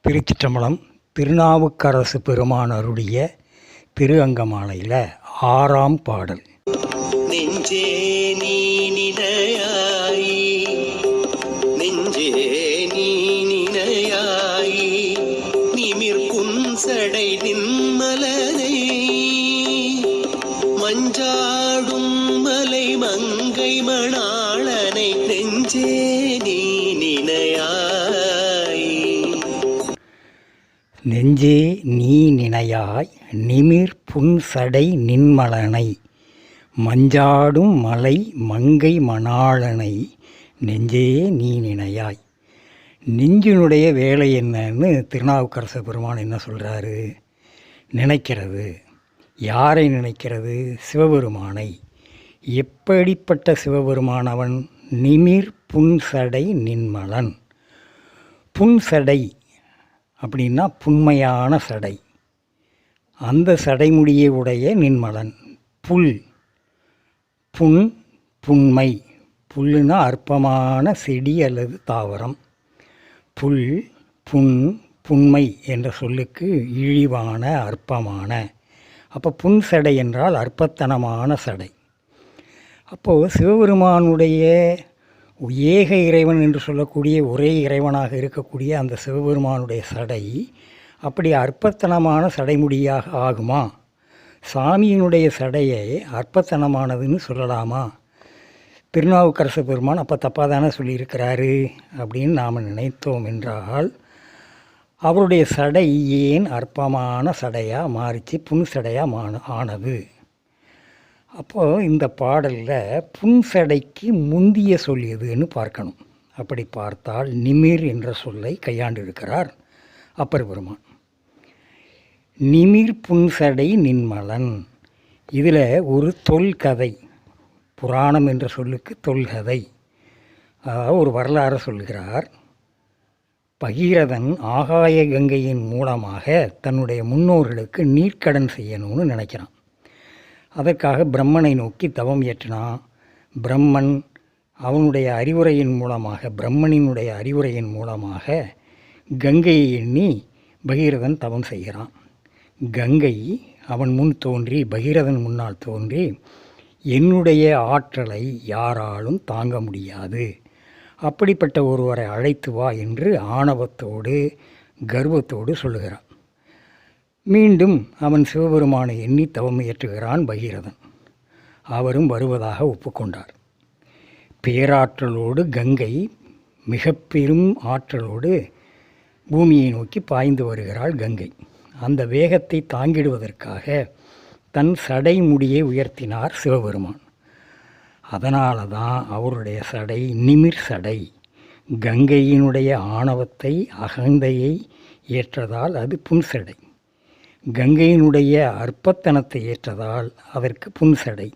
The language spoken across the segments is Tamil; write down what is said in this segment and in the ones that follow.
திருச்சிற்றம்பலம். திருநாவுக்கரசு பெருமான் அருளிய திரு அங்கமாலையில் 6ஆம் பாடல். நெஞ்சே நீ நினையாய், நெஞ்சே நீ நினையாய், நிமிர் புன்சடை நின்மலனை மஞ்சாடும் மலை மங்கை மணாளனை நெஞ்சே நீ நினையாய். நெஞ்சே நீ நினையாய், நிமிர் புன்சடை நின்மலனை மஞ்சாடும் மலை மங்கை மணாளனை நெஞ்சே நீ நினையாய். நெஞ்சினுடைய வேலை என்னன்னு திருநாவுக்கரச பெருமான் என்ன சொல்கிறாரு? நினைக்கிறது. யாரை நினைக்கிறது? சிவபெருமானை. எப்படிப்பட்ட சிவபெருமானவன்? நிமிர் புன்சடை நின்மலன். புன்சடை அப்படின்னா புண்மையான சடை. அந்த சடைமுடியை உடைய நின்மலன். புல், புண், புண்மை. புல்லுனா அற்பமான செடி அல்லது தாவரம். புல், புண், புண்மை என்ற சொல்லுக்கு இழிவான, அற்பமான. அப்போ புன் சடை என்றால் அற்பத்தனமான சடை. அப்போது சிவபெருமானுடைய ஏக இறைவன் என்று சொல்லக்கூடிய ஒரே இறைவனாக இருக்கக்கூடிய அந்த சிவபெருமானுடைய சடை அப்படி அற்பத்தனமான சடைமுடியாக ஆகுமா? சாமியினுடைய சடையை அற்பத்தனமானதுன்னு சொல்லலாமா? திருநாவுக்கரச பெருமான் அப்போ தப்பாக தானே சொல்லியிருக்கிறாரு அப்படின்னு நாம் நினைத்தோம் என்றால், அவருடைய சடை ஏன் அற்பமான சடையாக மாறிச்சு, புன் சடையாக ஆனது? அப்போது இந்த பாடலில் புன்சடைக்கு முந்திய சொல் எதுன்னு பார்க்கணும். அப்படி பார்த்தால் நிமிர் என்ற சொல்லை கையாண்டிருக்கிறார் அப்பர் பெருமான். நிமிர் புன்சடை நின்மலன். இதில் ஒரு தொல்கதை, புராணம் என்ற சொல்லுக்கு தொல்கதை, அதாவது ஒரு வரலாறு சொல்கிறார். பகீரதன் ஆகாய கங்கையின் மூலமாக தன்னுடைய முன்னோர்களுக்கு நீர்க்கடன் செய்யணும்னு நினைக்கிறான். அதற்காக பிரம்மனை நோக்கி தவம் இயற்றினான். பிரம்மன் அவனுடைய அறிவுரையின் மூலமாக, பிரம்மனினுடைய அறிவுரையின் மூலமாக கங்கையை எண்ணி பகீரதன் தவம் செய்கிறான். கங்கை அவன் முன் தோன்றி, பகீரதன் முன்னால் தோன்றி, என்னுடைய ஆற்றலை யாராலும் தாங்க முடியாது, அப்படிப்பட்ட ஒருவரை அழைத்து வா என்று ஆணவத்தோடு கர்வத்தோடு சொல்லுகிறான். மீண்டும் அவன் சிவபெருமானை எண்ணி தவம் இயற்றுகிறான் பகீரதன். அவரும் வருவதாக ஒப்புக்கொண்டார். பேராற்றலோடு கங்கை மிக பெரும் ஆற்றலோடு பூமியை நோக்கி பாய்ந்து வருகிறாள் கங்கை. அந்த வேகத்தை தாங்கிடுவதற்காக தன் சடை முடியை உயர்த்தினார் சிவபெருமான். அதனால தான் அவருடைய சடை நிமிர் சடை. கங்கையினுடைய ஆணவத்தை, அகந்தையை ஏற்றதால் அது புன்சடை. கங்கையினுடைய அற்பத்தனத்தை ஏற்றதால் அதற்கு புன்சடை.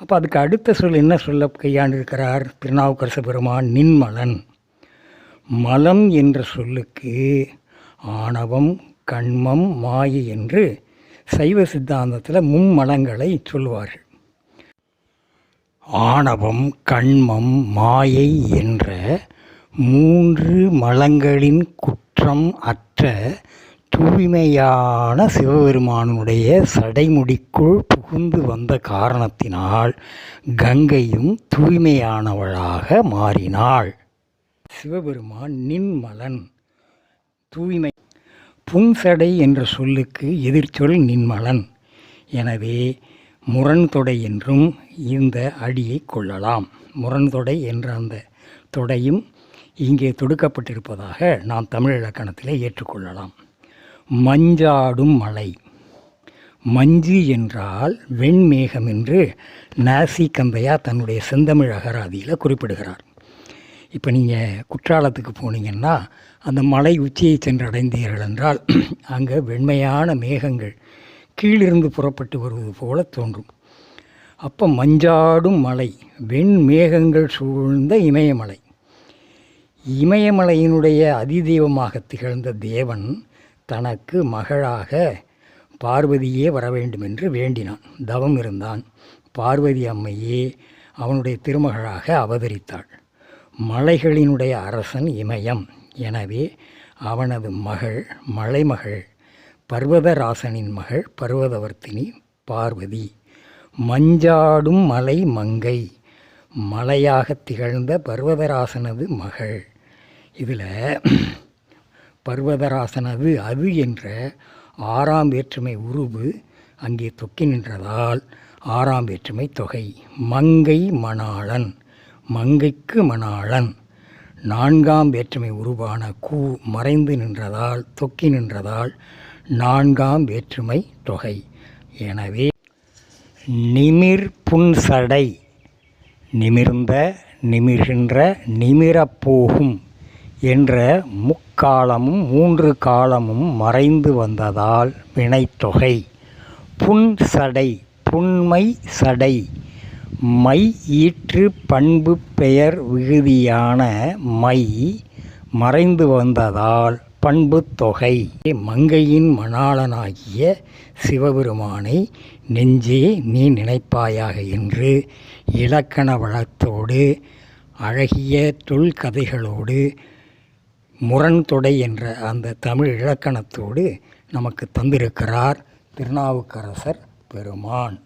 அப்போ அதுக்கு அடுத்த சொல் என்ன சொல்ல கையாண்டிருக்கிறார் திருநாவுக்கரச பெருமான்? நின்மலன். மலம் என்ற சொல்லுக்கு ஆணவம், கண்மம், மாயை என்று சைவ சித்தாந்தத்தில் மும்மலங்களை சொல்வார்கள். ஆணவம், கண்மம், மாயை என்ற 3 மலங்களின் குற்றம் அற்ற தூய்மையான சிவபெருமானுடைய சடைமுடிக்குள் புகுந்து வந்த காரணத்தினால் கங்கையும் தூய்மையானவளாக மாறினாள். சிவபெருமான் நின்மலன், தூய்மை. புன்சடை என்ற சொல்லுக்கு எதிர்ச்சொல் நின்மலன். எனவே முரண்தொடை என்றும் இந்த அடியை கொள்ளலாம். முரண்தொடை என்ற அந்த தொடையும் இங்கே தொடுக்கப்பட்டிருப்பதாக நாம் தமிழ் இலக்கணத்தில் ஏற்றுக்கொள்ளலாம். மஞ்சாடும் மலை. மஞ்சு என்றால் வெண்மேகம் என்று நாசி கந்தையா தன்னுடைய செந்தமிழ் அகராதியில் குறிப்பிடுகிறார். இப்போ நீங்கள் குற்றாலத்துக்கு போனீங்கன்னா அந்த மலை உச்சியை சென்று அடைந்தீர்கள் என்றால் அங்கே வெண்மையான மேகங்கள் கீழிருந்து புறப்பட்டு வருவது போல தோன்றும். அப்போ மஞ்சாடும் மலை, வெண்மேகங்கள் சூழ்ந்த இமயமலை. இமயமலையினுடைய அதிதெய்வமாக திகழ்ந்த தேவன் தனக்கு மகளாக பார்வதியே வர வேண்டும் என்று வேண்டினான், தவம் இருந்தான். பார்வதி அம்மையே அவனுடைய திருமகளாக அவதரித்தாள். மலைகளினுடைய அரசன் இமயம். எனவே அவனது மகள் மலைமகள் பர்வதராசனின் மகள் பர்வதவர்த்தினி பார்வதி. மஞ்சாடும் மலை மங்கை, மலையாக திகழ்ந்த பர்வதராசனது மகள். இதில் பர்வதராசனது அது என்ற 6ஆம் வேற்றுமை உருவு அங்கே தொக்கி நின்றதால் 6ஆம் வேற்றுமை தொகை. மங்கை மணாளன், மங்கைக்கு மணாளன். 4ஆம் வேற்றுமை உருவான கூ மறைந்து நின்றதால் தொக்கி நின்றதால் 4ஆம் வேற்றுமை தொகை. எனவே நிமிர் புன்சடை, நிமிர்ந்த நிமிர்கின்ற நிமிரப்போகும் என்ற முக்காலமும் 3 காலமும் மறைந்து வந்ததால் வினைத்தொகை. புன்சடை, புன்மை சடை, மை ஈற்று பண்பு பெயர் விகுதியான மை மறைந்து வந்ததால் பண்பு தொகை. மங்கையின் மணாளனாகிய சிவபெருமானை நெஞ்சே நீ நினைப்பாயாக என்று இலக்கண வளத்தோடு அழகிய தொல்கதைகளோடு முரண்தொடை என்ற அந்த தமிழ் இலக்கணத்தோடு நமக்கு தந்திருக்கிறார் திருநாவுக்கரசர் பெருமான்.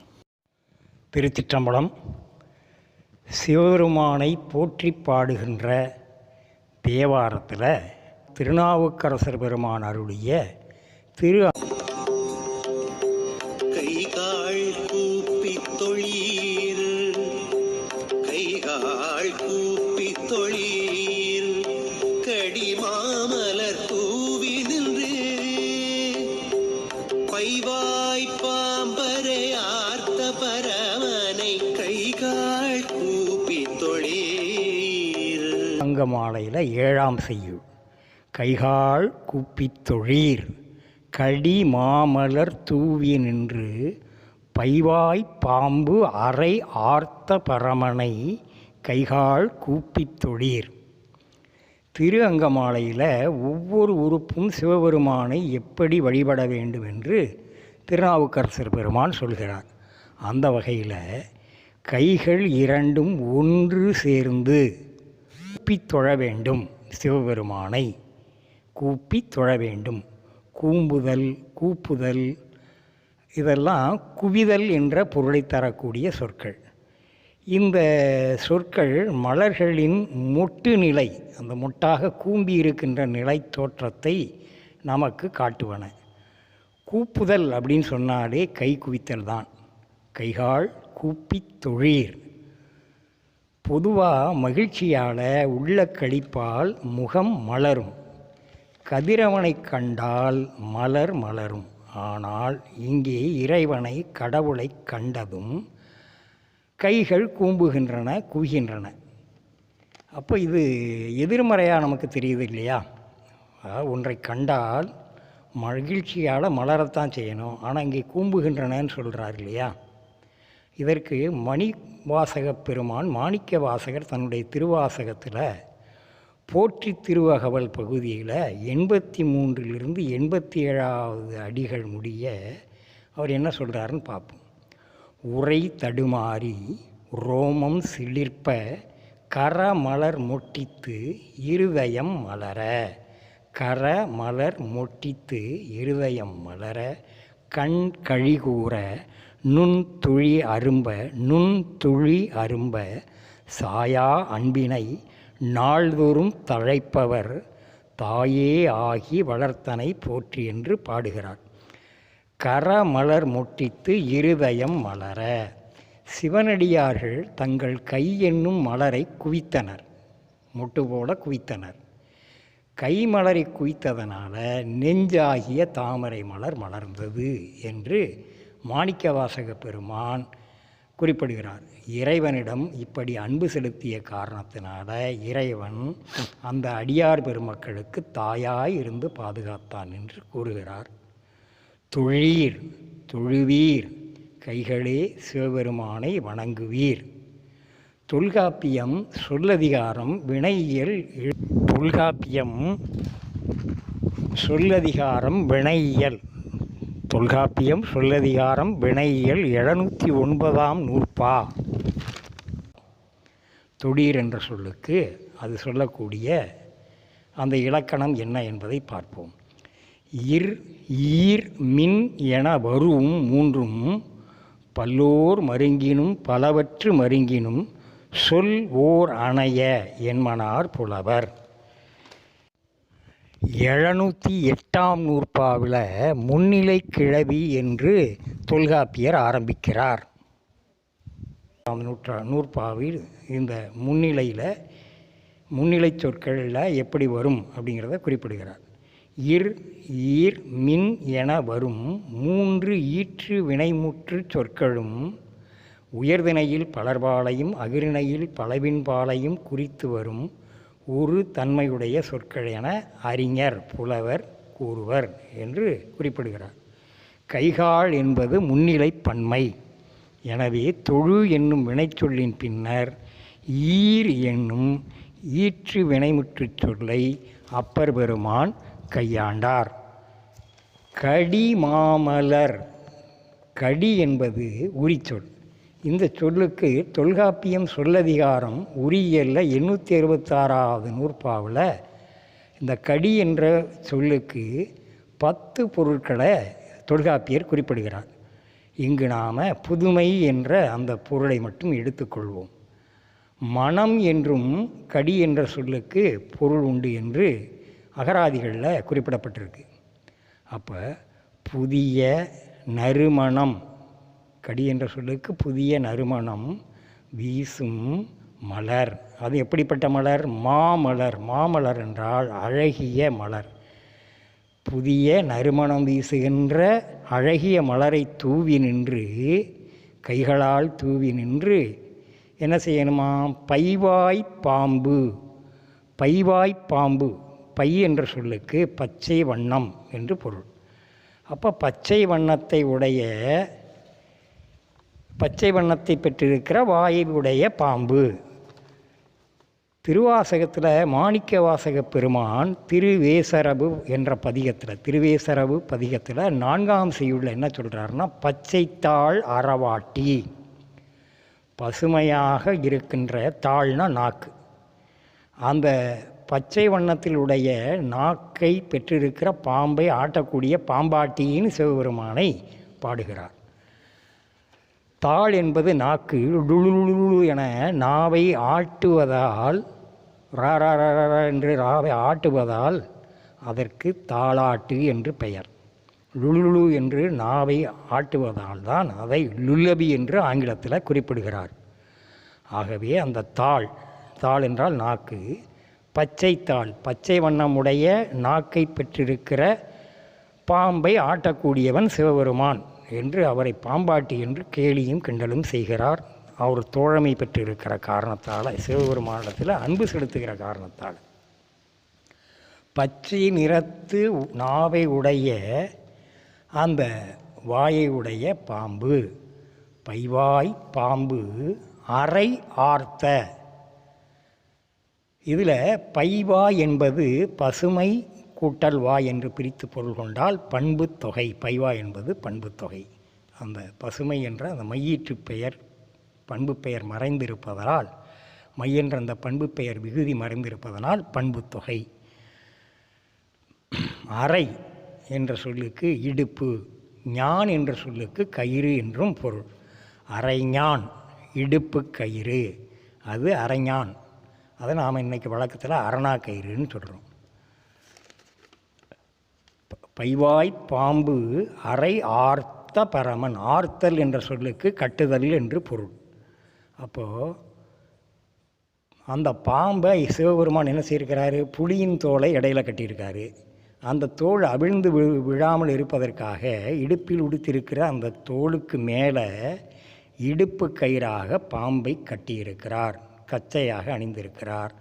திருச்சிற்றம்பலம். சிவபெருமானை போற்றி பாடுகின்ற தேவாரத்தில் திருநாவுக்கரசர் பெருமான் அருளிய திரு கைகால் கூப்பி தொழீர், கைகால் கூப்பி தொழீர், கடிமாமலர் தூவி நின்று பைவாய் பாம்பரை ஆர்த்த பரமனை கைகால் கூப்பி தொழீர். அங்கமாலையில் 7ஆம் செய்யுள். கைகால் கூப்பித் தொழீர், கடி மாமலர் தூவி நின்று பைவாய் பாம்பு அரை ஆர்த்த பரமனை கைகால் கூப்பித் தொழீர். திரு அங்கமாலையில் ஒவ்வொரு உறுப்பும் சிவபெருமானை எப்படி வழிபட வேண்டும் என்று திருநாவுக்கரசர் பெருமான் சொல்கிறார். அந்த வகையில் கைகள் இரண்டும் ஒன்று சேர்ந்து கூப்பித் தொழ வேண்டும். சிவபெருமானை கூப்பி தொழ வேண்டும். கூம்புதல், கூப்புதல் இதெல்லாம் குவிதல் என்ற பொருளை தரக்கூடிய சொற்கள். இந்த சொற்கள் மலர்களின் மொட்டு நிலை, அந்த மொட்டாக கூம்பி இருக்கின்ற நிலை தோற்றத்தை நமக்கு காட்டுவன. கூப்புதல் அப்படின்னு சொன்னாலே கை குவித்தல் தான். கைகால் கூப்பி தொழீர். பொதுவாக மகிழ்ச்சியால் உள்ள களிப்பால் முகம் மலரும். கதிரவனை கண்டால் மலர் மலரும். ஆனால் இங்கே இறைவனை கடவுளை கண்டதும் கைகள் கூம்புகின்றன, குவிகின்றன. அப்போ இது எதிர்மறையாக நமக்கு தெரியுது இல்லையா? ஒன்றை கண்டால் மகிழ்ச்சியால் மலரத்தான் செய்யணும், ஆனால் இங்கே கூம்புகின்றனன்னு சொல்கிறார் இல்லையா? இதற்கு மணிவாசகப் பெருமான் மாணிக்க வாசகர் தன்னுடைய திருவாசகத்தில் போற்றி திருவகவல் பகுதியில் 83லிருந்து 87வது அடிகள் முடிய அவர் என்ன சொல்கிறாருன்னு பார்ப்போம். உரை தடுமாறி ரோமம் சிலிர்ப்ப கரமலர் மொட்டித்து இருதயம் மலர, கரமலர் மொட்டித்து இருதயம் மலர, கண் கழிகூற நுண்துழி அரும்ப, நுண்துழி அரும்ப சாயா அன்பினை நாள்தோறும் தழைப்பவர் தாயே ஆகி வளர்த்தனை போற்றி என்று பாடுகிறார். கரமலர் மொட்டித்து இருதயம் மலர. சிவனடியார்கள் தங்கள் கை என்னும் மலரை குவித்தனர், மொட்டு போல குவித்தனர். கைமலரை குவித்ததனால நெஞ்சாகிய தாமரை மலர் மலர்ந்தது என்று மாணிக்கவாசக பெருமான் குறிப்பிடுகிறார். இறைவனிடம் இப்படி அன்பு செலுத்திய காரணத்தினால இறைவன் அந்த அடியார் பெருமக்களுக்கு தாயாய் இருந்து பாதுகாத்தான் என்று கூறுகிறார். தொழீர், தொழுவீர், கைகளே சிவபெருமானை வணங்குவீர். தொல்காப்பியம் சொல்லதிகாரம் வினையியல். தொல்காப்பியம் சொல்லதிகாரம் வினையியல். தொல்காப்பியம் சொல்லதிகாரம் வினையியல் 709ஆம் நூற்பா. தொழீர் என்ற சொல்லுக்கு அது சொல்லக்கூடிய அந்த இலக்கணம் என்ன என்பதை பார்ப்போம். இர், ஈர், மின் என வரும் மூன்றும் பல்லோர் மருங்கினும் பலவற்று மருங்கினும் சொல் ஓர் அணைய என்மனார் புலவர். 708ஆம் நூற்பாவில் முன்னிலை கிளவி என்று தொல்காப்பியர் ஆரம்பிக்கிறார். நூற்பாவில் இந்த முன்னிலை சொற்களில் எப்படி வரும் அப்படிங்கிறத குறிப்பிடுகிறார். இர், ஈர், மின் என வரும் மூன்று ஈற்று வினைமுற்று சொற்களும் உயர்திணையில் பலர்பாலையும் அகிரிணையில் பலவின்பாலையும் குறித்து வரும் ஒரு தன்மையுடைய சொற்கள் என அறிஞர் புலவர் கூறுவர் என்று குறிப்பிடுகிறார். கைகால் என்பது முன்னிலை பன்மை. எனவே தொழு என்னும் வினைச்சொல்லின் பின்னர் ஈர் என்னும் ஈற்று வினைமுற்றுச் சொல்லை அப்பர் பெருமான் கையாண்டார். கடி மாமலர். கடி என்பது உரிச்சொல். இந்த சொல்லுக்கு தொல்காப்பியம் சொல்லதிகாரம் உரியியல்ல 866வது நூற்பாவில் இந்த கடி என்ற சொல்லுக்கு 10 பொருட்களை தொல்காப்பியர் குறிப்பிடுகிறார். இங்கு நாம் புதுமை என்ற அந்த பொருளை மட்டும் எடுத்துக்கொள்வோம். மனம் என்றும் கடி என்ற சொல்லுக்கு பொருள் உண்டு என்று அகராதிகளில் குறிப்பிடப்பட்டிருக்கு. அப்போ புதிய நறுமணம், கடி என்ற சொல்லுக்கு புதிய நறுமணம் வீசும் மலர். அது எப்படிப்பட்ட மலர்? மாமலர். மாமலர் என்றால் அழகிய மலர். புதிய நறுமணம் வீசுகின்ற அழகிய மலரை தூவி நின்று, கைகளால் தூவி நின்று என்ன செய்யணுமா? பைவாய் பாம்பு. பைவாய் பாம்பு, பை என்ற சொல்லுக்கு பச்சை வண்ணம் என்று பொருள். அப்போ பச்சை வண்ணத்தை பெற்றிருக்கிற வாயை உடைய பாம்பு. திருவாசகத்தில் மாணிக்க வாசக பெருமான் திருவேசரபு பதிகத்தில் 4ஆம் செய்யுள்ள என்ன சொல்கிறாருன்னா, பச்சைத்தாள் அறவாட்டி. பசுமையாக இருக்கின்ற தாள்னா நாக்கு. அந்த பச்சை வண்ணத்தில் உடைய நாக்கை பெற்றிருக்கிற பாம்பை ஆட்டக்கூடிய பாம்பாட்டின்னு சிவபெருமானை பாடுகிறார். தாள் என்பது நாக்கு. டுளுளுளு என நாவை ஆட்டுவதால், என்று நாவை ஆட்டுவதால் அதற்கு தாளாட்டு என்று பெயர். லுளுலு என்று நாவை ஆட்டுவதால் தான் அதை லுல்லபி என்று ஆங்கிலத்தில் குறிப்பிடுகிறார். ஆகவே அந்த தாள் என்றால் நாக்கு. பச்சைத்தாள், பச்சை வண்ணமுடைய நாக்கை பெற்றிருக்கிற பாம்பை ஆட்டக்கூடியவன் சிவபெருமான் என்று அவரை பாம்பாட்டி என்று கேலியும் கிண்டலும் செய்கிறார். அவர் தோழமை பெற்றிருக்கிற காரணத்தால், சிவபெருமானிடத்தில் அன்பு செலுத்துகிற காரணத்தால். பச்சை நிறத்து நாவை உடைய அந்த வாயை உடைய பாம்பு, பைவாய் பாம்பு அரை ஆர்த்த. இதில் பைவாய் என்பது பசுமை கூட்டல் வாய் என்று பிரித்து பொருள் கொண்டால் பண்பு தொகை. பைவாய் என்பது பண்பு தொகை. அந்த பசுமை என்ற அந்த மையீற்று பெயர் பண்பு பெயர் மறைந்திருப்பதனால், மை என்ற அந்த பண்பு பெயர் விகுதி மறைந்திருப்பதனால் பண்பு தொகை. அரை என்ற சொல்லுக்கு இடுப்பு, ஞான் என்ற சொல்லுக்கு கயிறு என்றும் பொருள். அரைஞான், இடுப்பு கயிறு, அது அரைஞான். அதை நாம் இன்றைக்கி வழக்கத்தில் அரணா கயிறுன்னு சொல்கிறோம். பைவாய் பாம்பு அரை ஆர்த்த பரமன். ஆர்த்தல் என்ற சொல்லுக்கு கட்டுதல் என்று பொருள். அப்போது அந்த பாம்பை சிவபெருமான் என்ன செய்திருக்கிறாரு? புலியின் தோலை இடையில கட்டியிருக்காரு. அந்த தோல் அவிழ்ந்து விழாமல் இருப்பதற்காக இடுப்பில் உடுத்திருக்கிற அந்த தோலுக்கு மேலே இடுப்பு கயிறாக பாம்பை கட்டியிருக்கிறார். கச்சையாக அணிந்திருக்கிறார்.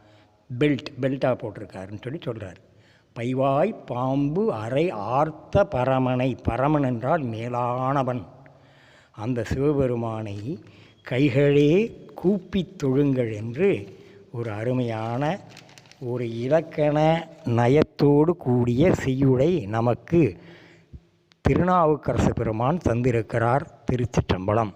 பெல்ட்டாக போட்டிருக்காருன்னு சொல்கிறார். பைவாய் பாம்பு அரை ஆர்த்த பரமனை. பரமன் என்றால் மேலானவன். அந்த சிவபெருமானை கைகளே கூப்பித் தொழுங்கள் என்று ஒரு அருமையான ஒரு இலக்கண நயத்தோடு கூடிய செய்யுளை நமக்கு திருநாவுக்கரசு பெருமான் தந்திருக்கிறார். திருச்சிற்றம்பலம்.